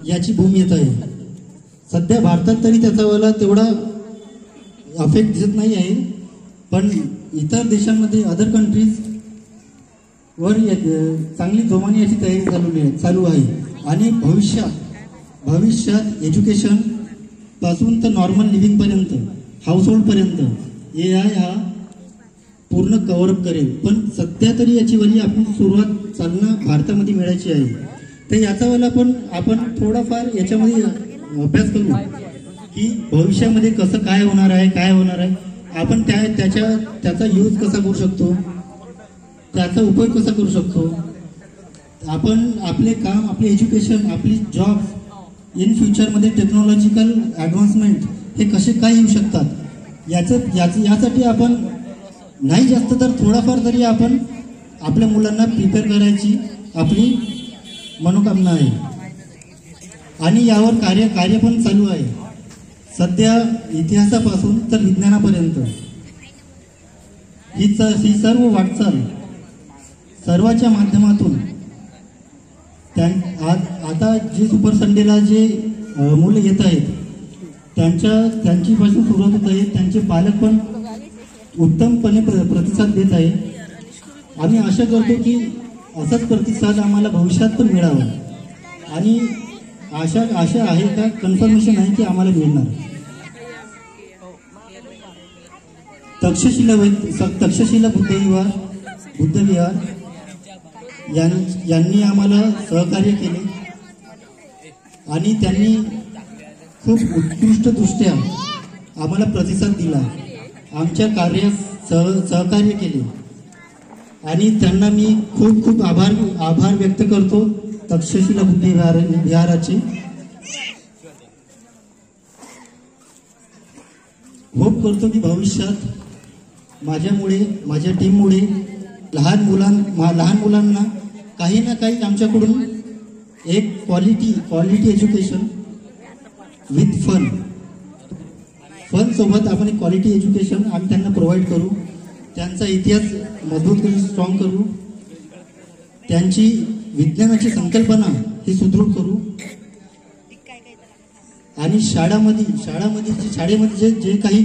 याची भूमी येत आहे। सध्या भारतात तरी त्याचा तेवढा अफेक्ट दिसत नाही आहे, पण इतर देशांमध्ये अदर कंट्रीज वर चांगली जोमाने याची तयारी चालू आहे। आणि भविष्यात एज्युकेशन पासून तर नॉर्मल लिव्हिंग पर्यंत, हाऊस होल्ड पर्यंत AI हा पूर्ण कव्हरअप करेल। पण सध्या तरी याची वली आपण सुरुवात चालना भारतामध्ये मिळायची आहे। तर याचा पण आपण थोडाफार याच्यामध्ये अभ्यास करू की भविष्यामध्ये कसं काय होणार आहे, आपण त्याचा यूज कसा करू शकतो, त्याचा उपयोग कसा करू शकतो, आपण आपले काम, आपले एज्युकेशन, आपली जॉब इन फ्युचरमध्ये टेक्नॉलॉजिकल ॲडव्हान्समेंट हे कसे काय येऊ शकतात यासाठी आपण नाही जास्त तर थोडाफार तरी आपण आपल्या मुलांना प्रिपेअर करायची आपली मनोकामना आहे। आणि यावर कार्य पण चालू आहे। सध्या इतिहासापासून तर विज्ञानापर्यंत ही सर्व वाटचाल सर्वांच्या माध्यमातून आता जे सुपर संडेला जे मुलं येत आहेत त्यांची पासून सुरुवात होत आहे। त्यांचे पालक पण उत्तमपणे प्रतिसाद देत आहे। आम्ही आशा करतो की असाच प्रतिसाद आम्हाला भविष्यात पण मिळावा, आणि आशा आहे का कन्फर्मेशन आहे की आम्हाला मिळणार। तक्षशिला बुद्धविहार यांनी आम्हाला सहकार्य केले आणि त्यांनी खूप उत्कृष्टदृष्ट्या आम्हाला प्रतिसाद दिला, आमच्या कार्यात सहकार्य केले, आणि त्यांना मी खूप आभार व्यक्त करतो तक्षशिला बुद्धविहाराचे। होप करतो की भविष्यात माझ्यामुळे, माझ्या टीममुळे लहान मुलांना काही ना काही आमच्याकडून एक क्वालिटी एज्युकेशन विथ फन सोबत आपण एक क्वालिटी एज्युकेशन आम्ही त्यांना प्रोव्हाइड करू, त्यांचा इतिहास मजबूत करू, स्ट्रॉंग करू, त्यांची विज्ञानाची संकल्पना ही सुदृढ करू, आणि शाळेमध्ये जे काही